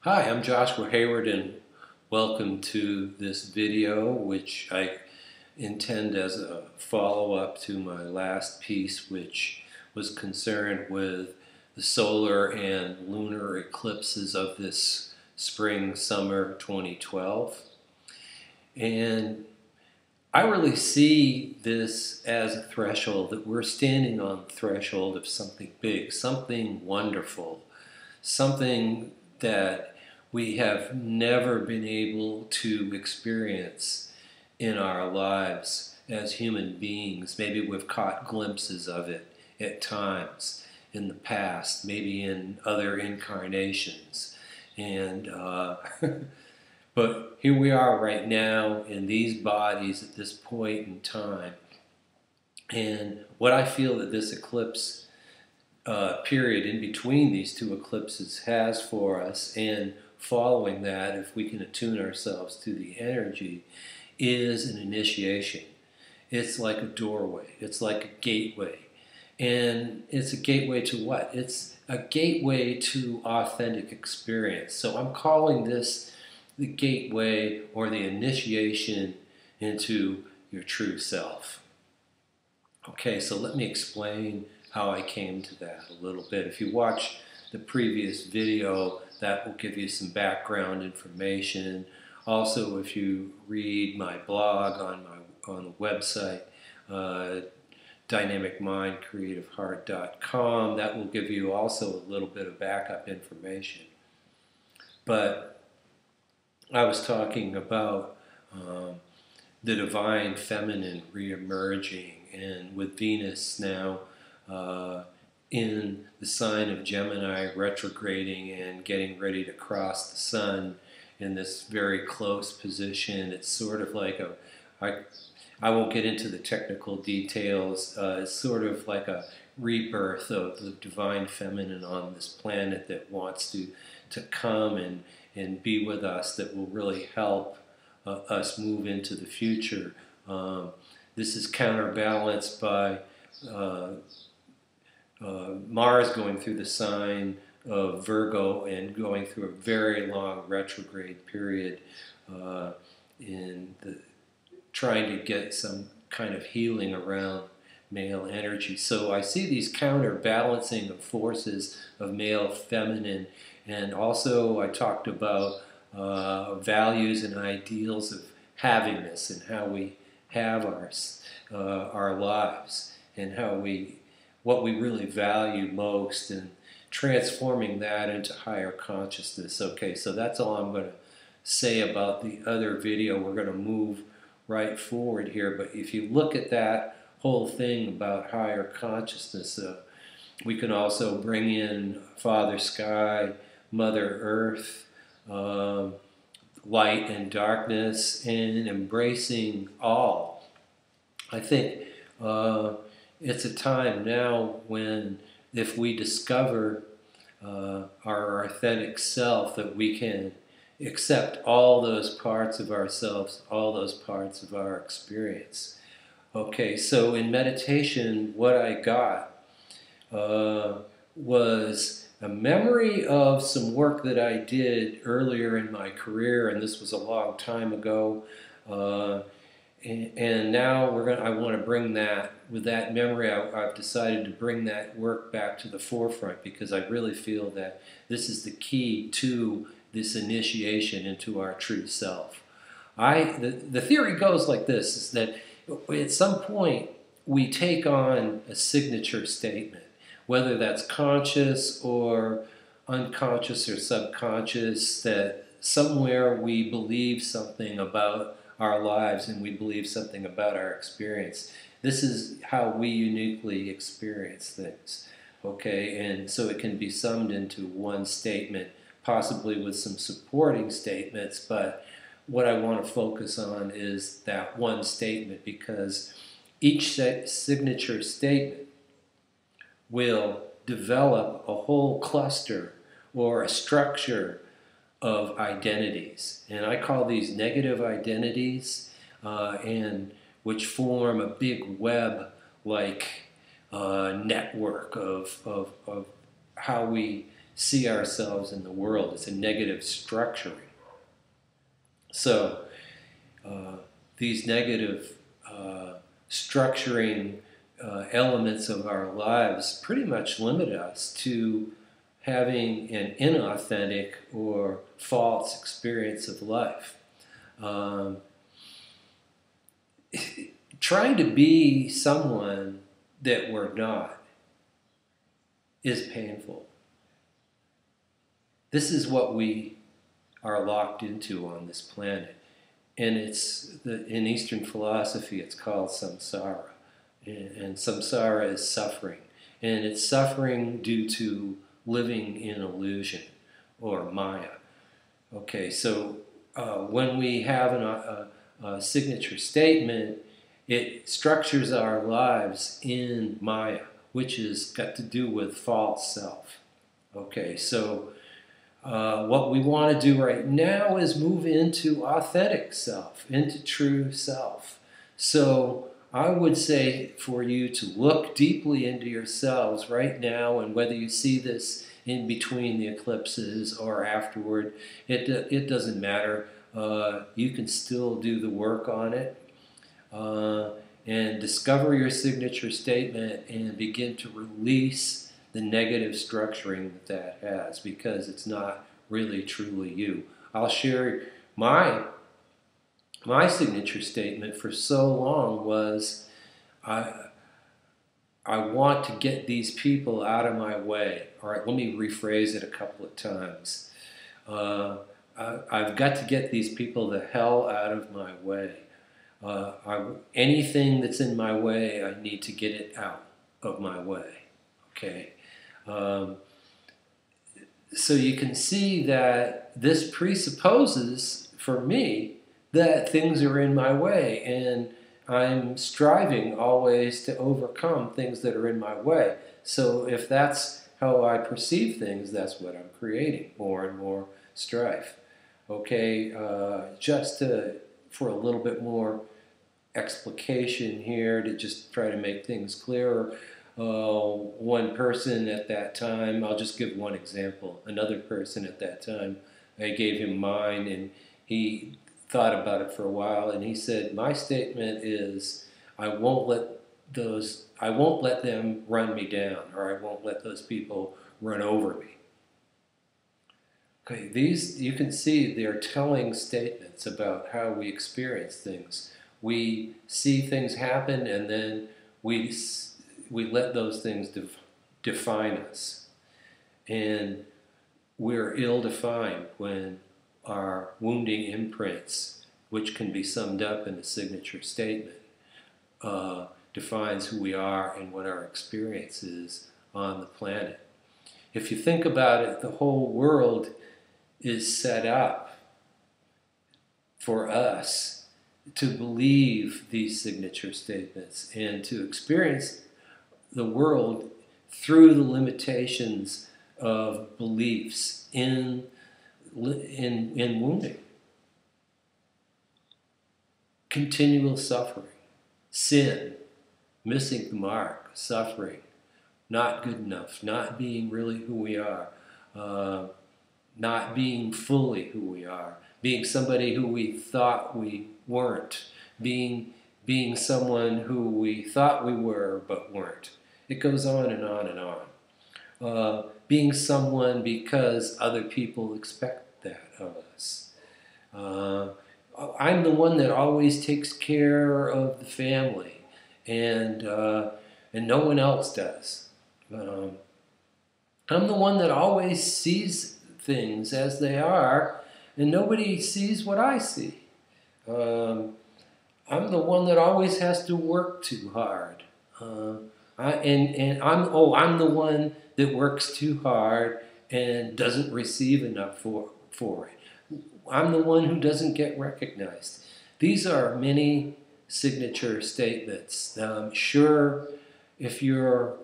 Hi, I'm Joshua Hayward and welcome to this video which I intend as a follow-up to my last piece, which was concerned with the solar and lunar eclipses of this spring-summer 2012. And I really see this as a threshold, that we're standing on the threshold of something big, something wonderful, something that we have never been able to experience in our lives as human beings. Maybe we've caught glimpses of it at times in the past, maybe in other incarnations. And but here we are right now in these bodies at this point in time. And what I feel that this eclipse period in between these two eclipses has for us, and following that, if we can attune ourselves to the energy, is an initiation. It's like a doorway. It's like a gateway. And it's a gateway to what? It's a gateway to authentic experience. So I'm calling this the gateway or the initiation into your true self. Okay, so let me explain how I came to that a little bit. If you watch the previous video, that will give you some background information. Also, if you read my blog on the website, dynamicmindcreativeheart.com, that will give you also a little bit of backup information. But I was talking about the divine feminine reemerging, and with Venus now in the sign of Gemini retrograding and getting ready to cross the sun in this very close position. It's sort of like I won't get into the technical details, it's sort of like a rebirth of the divine feminine on this planet that wants to come and be with us, that will really help us move into the future. This is counterbalanced by Mars going through the sign of Virgo and going through a very long retrograde period trying to get some kind of healing around male energy. So I see these counterbalancing of forces of male, feminine, and also I talked about values and ideals of havingness and how we have our lives, and what we really value most, and transforming that into higher consciousness. Okay, so that's all I'm going to say about the other video. We're going to move right forward here, but if you look at that whole thing about higher consciousness, we can also bring in Father Sky, Mother Earth, light and darkness, and embracing all. I think it's a time now when, if we discover our authentic self, that we can accept all those parts of ourselves, all those parts of our experience. Okay, so in meditation, what I got was a memory of some work that I did earlier in my career, and this was a long time ago. And now I want to bring that, with that memory, I've decided to bring that work back to the forefront, because I really feel that this is the key to this initiation into our true self. The theory goes like this, is that at some point we take on a signature statement, whether that's conscious or unconscious or subconscious, that somewhere we believe something about our lives and we believe something about our experience. This is how we uniquely experience things, okay? And so it can be summed into one statement, possibly with some supporting statements, but what I want to focus on is that one statement, because each signature statement will develop a whole cluster or a structure of identities, and I call these negative identities, and which form a big web-like network of how we see ourselves in the world. It's a negative structuring. So these negative structuring elements of our lives pretty much limit us to having an inauthentic or false experience of life. Trying to be someone that we're not is painful. This is what we are locked into on this planet. And in Eastern philosophy, it's called samsara. And samsara is suffering. And it's suffering due to living in illusion or maya. Okay, so when we have a signature statement, it structures our lives in maya, which has got to do with false self. Okay, so what we want to do right now is move into authentic self, into true self. So I would say for you to look deeply into yourselves right now, and whether you see this in between the eclipses or afterward, it doesn't matter. You can still do the work on it. And discover your signature statement and begin to release the negative structuring that has, because it's not really truly you. I'll share my signature statement for so long was, I want to get these people out of my way. All right, let me rephrase it a couple of times. I've got to get these people the hell out of my way. Anything that's in my way, I need to get it out of my way. Okay. So you can see that this presupposes, for me, that things are in my way, and I'm striving always to overcome things that are in my way. So if that's how I perceive things, that's what I'm creating, more and more strife. Okay, for a little bit more explication here to just try to make things clearer. One person at that time, I'll just give one example. Another person at that time, I gave him mine, and he thought about it for a while, and he said, my statement is, I won't let them run me down, or I won't let those people run over me. Okay, these, you can see, they're telling statements about how we experience things. We see things happen, and then we let those things define us. And we're ill-defined when our wounding imprints, which can be summed up in a signature statement, defines who we are and what our experience is on the planet. If you think about it, the whole world is set up for us to believe these signature statements and to experience the world through the limitations of beliefs in wounding. Continual suffering, sin, missing the mark, suffering, not good enough, not being really who we are, not being fully who we are, being somebody who we thought we weren't, being someone who we thought we were but weren't. It goes on and on and on. Being someone because other people expect that of us. I'm the one that always takes care of the family, and no one else does. I'm the one that always sees things as they are, and nobody sees what I see. I'm the one that always has to work too hard. I'm the one that works too hard and doesn't receive enough for it. I'm the one who doesn't get recognized. These are many signature statements. I'm sure if you're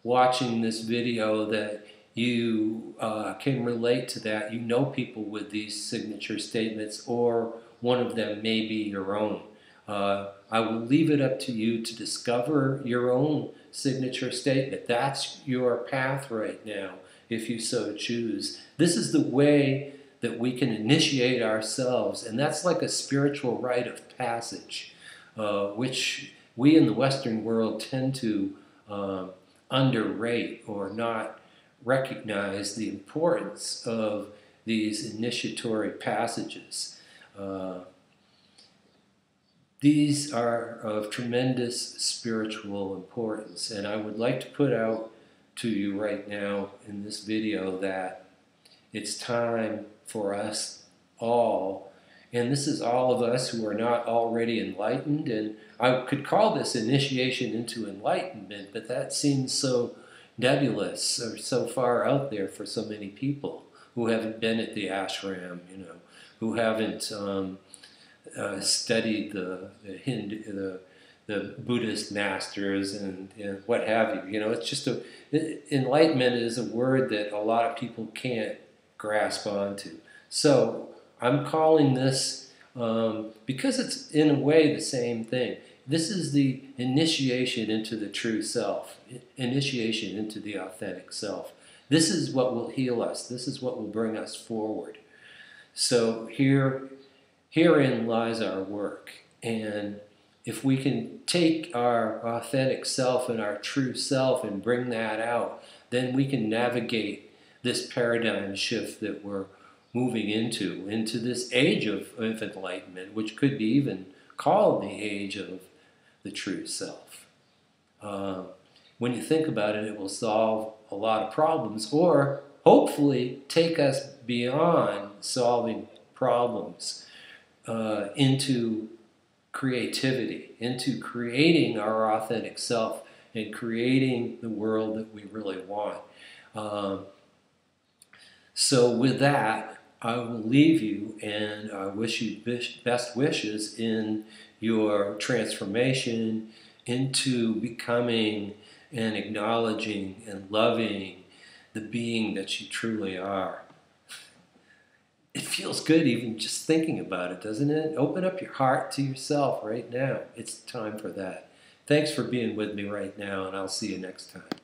watching this video that you can relate to that. You know people with these signature statements, or one of them may be your own. I will leave it up to you to discover your own signature statement. That's your path right now, if you so choose. This is the way that we can initiate ourselves, and that's like a spiritual rite of passage, which we in the Western world tend to underrate or not recognize the importance of these initiatory passages. These are of tremendous spiritual importance, and I would like to put out to you right now in this video that it's time for us all, and this is all of us who are not already enlightened, and I could call this initiation into enlightenment, but that seems so nebulous or so far out there for so many people who haven't been at the ashram, who haven't studied the Buddhist masters and what have you. It's just enlightenment is a word that a lot of people can't grasp onto. So I'm calling this, because it's in a way the same thing, this is the initiation into the true self, initiation into the authentic self. This is what will heal us. This is what will bring us forward. So herein lies our work. And if we can take our authentic self and our true self and bring that out, then we can navigate this paradigm shift that we're moving into this age of enlightenment, which could be even called the age of the true self. When you think about it, it will solve a lot of problems, or hopefully take us beyond solving problems into creativity, into creating our authentic self and creating the world that we really want. So with that, I will leave you, and I wish you best wishes in your transformation into becoming and acknowledging and loving the being that you truly are. It feels good even just thinking about it, doesn't it? Open up your heart to yourself right now. It's time for that. Thanks for being with me right now, and I'll see you next time.